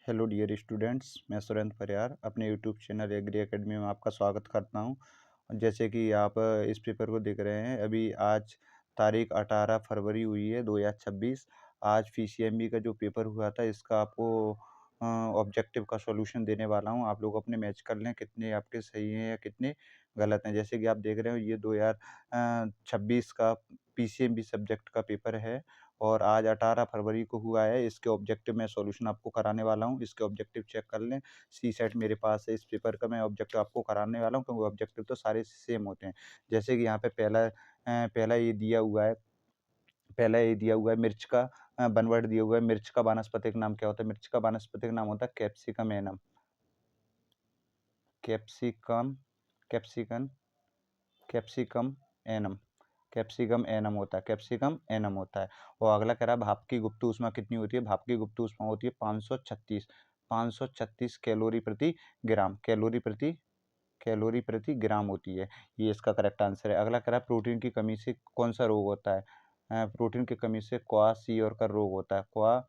Hello dear students, मैं सुरेंद्र परियार अपने YouTube channel agree academy में आपका स्वागत करता हूं। जैसे कि आप इस पेपर को देख रहे हैं, अभी आज तारीख 18 फरवरी हुई है 2026। आज पीसीएमबी का जो पेपर हुआ था इसका आपको ऑब्जेक्टिव का सॉल्यूशन देने वाला हूं। आप लोग अपने मैच कर लें कितने आपके सही हैं या कितने गलत हैं। जैसे कि आप देख रहे हो, ये 2026 का पीसीएमबी सब्जेक्ट का पेपर है और आज 18 फरवरी को हुआ है। इसके ऑब्जेक्टिव मैं सॉल्यूशन आपको कराने वाला हूँ। इसके ऑब्जेक्टिव चेक कर लें। सी सेट मेरे पास है, इस पेपर का मैं ऑब्जेक्टिव आपको कराने वाला हूँ क्योंकि ऑब्जेक्टिव तो सारे सेम होते हैं। जैसे कि यहाँ पे पहला ये दिया हुआ है, मिर्च का वन वर्ड दिया हुआ है। मिर्च का वानस्पतिक नाम क्या होता है? मिर्च का वानस्पतिक नाम होता है capsicum annuum. Capsicum capsicum capsicum annuum capsicum annuum होता है, कैप्सिकम एनम होता है। और अगला कह रहा है भाप की गुप्त ऊष्मा कितनी होती है? भाप की गुप्त ऊष्मा होती है 536 कैलोरी प्रति ग्राम। कैलोरी प्रति ग्राम होती है। ये इसका करेक्ट आंसर है। अगला कह रहा है प्रोटीन की कमी से कौन सा रोग होता है? प्रोटीन की कमी से क्वाशियोर का रोग होता है। क्वाशियोर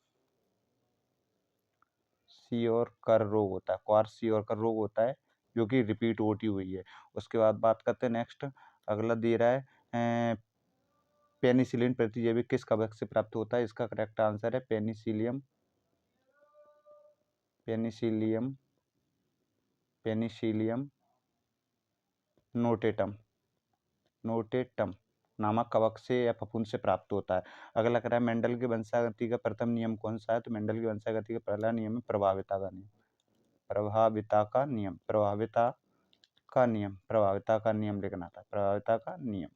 का रोग होता है, जो कि रिपीट होती हुई है। उसके बाद बात करते हैं नेक्स्ट। अगला दे रहा है पेनिसिलिन प्रतिजैविक किस कवक से प्राप्त होता है? इसका करेक्ट आंसर है Penicillium Penicillium Penicillium notatum notatum नामक कवक से या फफूंद से प्राप्त होता है। अगला कह रहा है मेंडल की वंशागति का प्रथम नियम कौन सा है? तो मेंडल की वंशागति का पहला नियम है प्रभाविता का नियम। प्रभाविता का नियम लिखना था। प्रभाविता का नियम।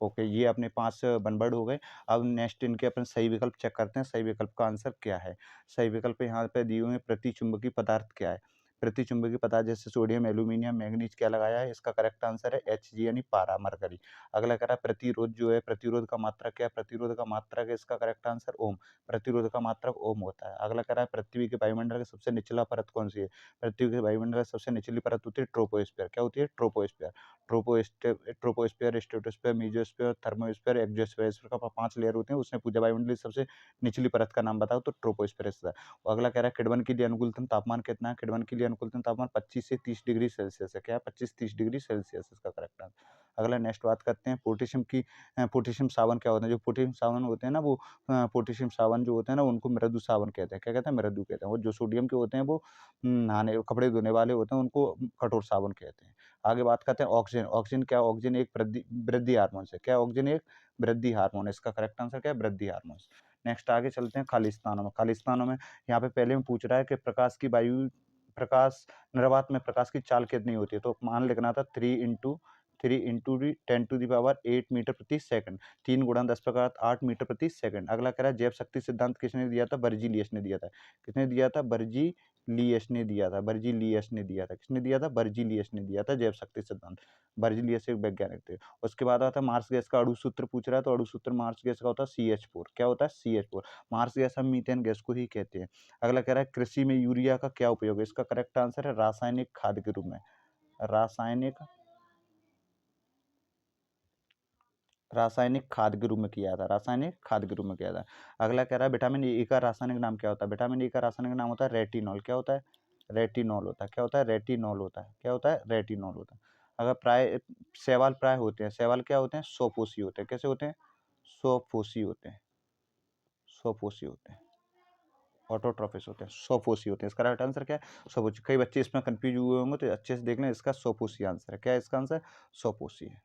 ओके, ये अपने 5 बनवर्ड हो गए। अब नेक्स्ट इनके अपन सही विकल्प चेक करते हैं। सही विकल्प का आंसर क्या है? सही विकल्प यहाँ पे दिए हुए हैं। प्रतिचुंबकीय पदार्थ क्या है? प्रतिचुंबकीय पदार्थ जैसे सोडियम, एल्यूमिनियम, मैग्नीज क्या लगाया है? इसका करेक्ट आंसर है Hg यानी पारा, मरकरी। अगला कह रहा है प्रतिरोध जो है, प्रतिरोध का मात्रक क्या है? प्रतिरोध का मात्रक है, इसका करेक्ट आंसर ओम। प्रतिरोध का मात्रक ओम होता है। अगला कह रहा है पृथ्वी के वायुमंडल का सबसे निचला परत कौन सी है? पृथ्वी के वायुमंडल का सबसे निचली परत होती है ट्रोपोस्फीयर। क्या होती है? Troposphere. Troposphere, stratosphere, mesosphere, thermosphere, exosphere, इस प्रकार 5 लेयर होते हैं। उसमें पूजा वायुमंडल की सबसे निचली परत का नाम बताओ तो ट्रोपोस्फीयर है। और अगला कह रहा है किण्वन के लिए अनुकूलतम तापमान कितना है? किण्वन के लिए अनुकूलतम तापमान 25 से 30 डिग्री सेल्सियस है। क्या है? 25-30 डिग्री सेल्सियस इसका करेक्ट आंसर। अगला नेक्स्ट बात करते हैं पोटेशियम सावन क्या होता है? जो पोटेशियम सावन होते हैं ना, वो पोटेशियम सावन जो होते हैं ना, उनको मृदु सावन कहते हैं। क्या कहते हैं? मृदु कहते हैं। और जो सोडियम के होते हैं वो नहाने कपड़े धोने वाले होते हैं, उनको कठोर साबुन कहते हैं। आगे बात करते हैं ऑक्सीजन। ऑक्सीजन क्या? ऑक्सीजन एक वृद्धि हार्मोन है। क्या? ऑक्सीजन एक वृद्धि हार्मोन है। इसका करेक्ट आंसर क्या है? वृद्धि हार्मोन। नेक्स्ट आगे चलते हैं खालिस्तानों में। खालिस्तानों में यहाँ पे पहले में पूछ रहा है कि प्रकाश निर्वात में प्रकाश की चाल कितनी होती है? तो मान लिखना था 3 × 10⁸ मीटर प्रति सेकंड। 3 × 10⁸ मीटर प्रति सेकंड। अगला कह रहा है जैव शक्ति सिद्धांत किसने दिया था? बर्जीलियस ने दिया था। किसने दिया था? बर्जीलियस ने दिया था। किसने दिया था? बर्जीलियस ने दिया था जैव शक्ति सिद्धांत। बर्जीलियस एक वैज्ञानिक थे। उसके बाद आता है मार्स गैस का अणु सूत्र पूछ रहा है, तो अणु सूत्र मार्स गैस का होता है CH4। क्या होता है? CH4। मार्स गैस हम मीथेन गैस को ही कहते हैं। अगला कह रहा है कृषि में यूरिया का क्या उपयोग है? इसका करेक्ट आंसर है रासायनिक खाद के रूप में। रासायनिक खाद के रूप में किया था। अगला कह रहा है विटामिन ए का रासायनिक नाम क्या होता है? विटामिन ए का रासायनिक नाम होता है रेटिनॉल। क्या होता है? रेटिनॉल होता है। अगर शैवाल प्राय होते हैं। शैवाल क्या होते हैं? स्वपोषी होते हैं। कैसे होते हैं? स्वपोषी होते हैं। ऑटोट्रॉफिस होते हैं, स्वपोषी होते हैं। इसका राइट आंसर क्या है? स्वपोषी। कई बच्चे इसमें कंफ्यूज हुए होंगे, तो अच्छे से देख लें। इसका स्वपोषी आंसर है। क्या है इसका आंसर? स्वपोषी है।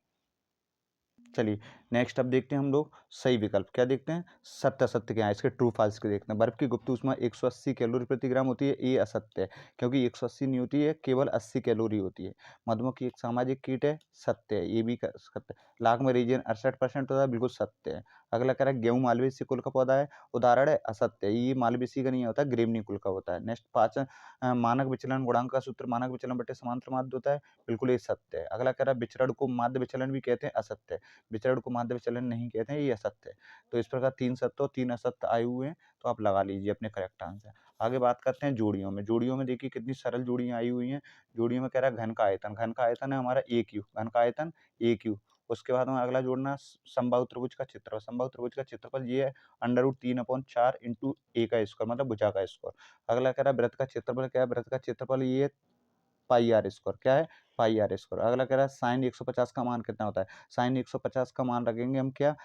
चलिए नेक्स्ट अब देखते हैं हम लोग सही विकल्प। क्या देखते हैं? सत्य असत्य क्या है, इसके ट्रू फॉल्स के देखते हैं। बर्फ की गुप्त ऊष्मा 180 कैलोरी प्रति ग्राम होती है, ये असत्य है क्योंकि 180 नहीं होती है, केवल 80 कैलोरी होती है। मधुमक्खी एक सामाजिक कीट है, सत्य है, ये भी सत्य है। लाख में रीजन 68% होता है, बिल्कुल सत्य है। अगला कह रहा है गेहूं मालवेसी कुल का पौधा है, उदाहरण है, असत्य है, ये मालवेसी का नहीं होता, ग्रेमनी कुल का होता है। नेक्स्ट 5 मानक विचलन गुणांक का सूत्र मानक विचलन बटे समांतर माध्य होता है, बिल्कुल ये सत्य है। अगला कह रहा है विचरण को माध्य विचलन भी कहते हैं, असत्य है। विचरण को माध्य विचलन नहीं कहते हैं, ये असत्य है। तो इस प्रकार 3 सत्य और 3 असत्य आए हुए हैं, तो आप लगा लीजिए अपने करेक्ट आंसर। आगे बात करते हैं जोड़ियों में। जोड़ियों में देखिए कितनी सरल जोड़ियां आई हुई हैं। जोड़ियों में कह रहा है घन का आयतन है हमारा AQ, घन का आयतन AQ। उसके बाद में अगला जोड़ना समबाहु त्रिभुज का क्षेत्रफल। समबाहु त्रिभुज का क्षेत्रफल ये है √3/4 इंटू ए का स्क्वायर मतलब भुजा का स्क्वायर। अगला कह रहा है वृत्त का क्षेत्रफल क्या है, वृत्त का क्षेत्रफल ये पाई आर स्क्वायर क्या है, पाई आर स्क्वायर। अगला कह रहा है साइन 150 का मान कितना होता है, साइन 150 का मान रखेंगे हम क्या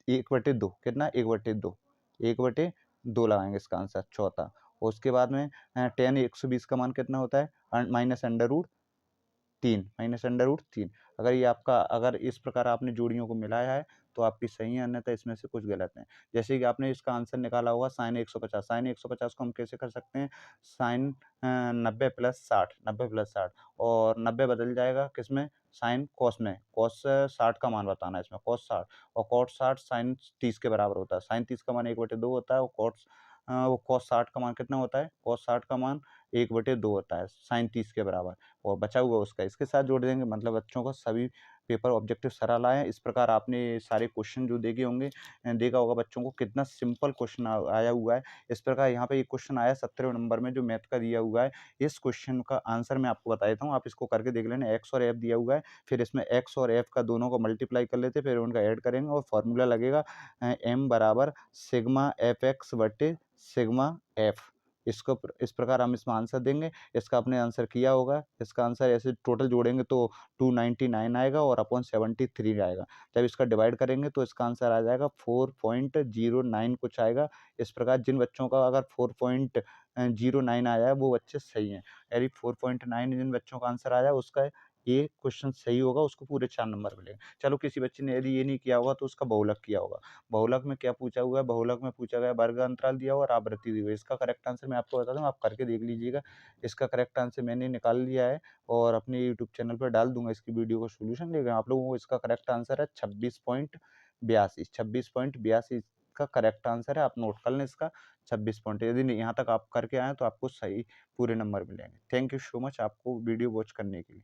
1/2 कितना 1/2 1/2 लगाएंगे इसका आंसर चौथा। उसके बाद में टेन 120 का मान कितना होता है माइनस अंडर रूट 3। अगर ये आपका अगर इस प्रकार आपने जोड़ियों को मिलाया है तो आपकी सही है, अन्यथा इसमें से कुछ गलत है। जैसे कि आपने इसका आंसर निकाला होगा साइन 150, साइन 150 को हम कैसे कर सकते हैं, साइन 90 + 60 और 90 बदल जाएगा किसमें, साइन कॉस में, कॉस 60 का मान बताना है इसमें, कॉस 60 और कॉट 60 साइन 30 के बराबर होता है। साइन 30 का मान 1/2 होता है और वो कॉस 60 का मान कितना होता है, कॉस 60 का मान 1/2 होता है साइन 30 के बराबर और बचा हुआ उसका इसके साथ जोड़ देंगे। मतलब बच्चों को सभी पेपर ऑब्जेक्टिव सरल आए। इस प्रकार आपने सारे क्वेश्चन जो देखे होंगे देखा होगा बच्चों को कितना सिंपल क्वेश्चन आया हुआ है। इस प्रकार यहाँ पे एक क्वेश्चन आया 17वें नंबर में जो मैथ का दिया हुआ है। इस क्वेश्चन का आंसर मैं आपको बता देता हूँ, आप इसको करके देख लेना। एक्स और एफ दिया हुआ है, फिर इसमें एक्स और एफ का दोनों को मल्टीप्लाई कर लेते, फिर उनका ऐड करेंगे और फॉर्मूला लगेगा एम बराबर सिग्मा एफ एक्स बटे सिग्मा एफ। इसको इस प्रकार हम इसमें आंसर देंगे। इसका आपने आंसर किया होगा। इसका आंसर ऐसे टोटल जोड़ेंगे तो 299 आएगा और अपॉन 73 आएगा। जब इसका डिवाइड करेंगे तो इसका आंसर आ जाएगा 4.09 कुछ आएगा। इस प्रकार जिन बच्चों का अगर 4.09 आया है वो बच्चे सही हैं। यदि 4.9 जिन बच्चों का आंसर आया उसका ये क्वेश्चन सही होगा, उसको पूरे 4 नंबर मिलेंगे। चलो किसी बच्चे ने यदि ये नहीं किया होगा तो उसका बहुलक किया होगा। बहुलक में क्या पूछा हुआ है, बहुलक में पूछा गया वर्ग अंतराल दिया हुआ और आवृत्ति दी हुई है। इसका करेक्ट आंसर मैं आपको बता दूं, आप करके देख लीजिएगा। इसका करेक्ट आंसर मैंने निकाल लिया है और अपने यूट्यूब चैनल पर डाल दूंगा इसकी वीडियो का सोल्यूशन, लेकिन आप लोगों को इसका करेक्ट आंसर है 26.82 का करेक्ट आंसर है। आप नोट कर लें इसका 26 पॉइंट। यदि यहाँ तक आप करके आए तो आपको सही पूरे नंबर मिलेंगे। थैंक यू सो मच आपको वीडियो वॉच करने के लिए।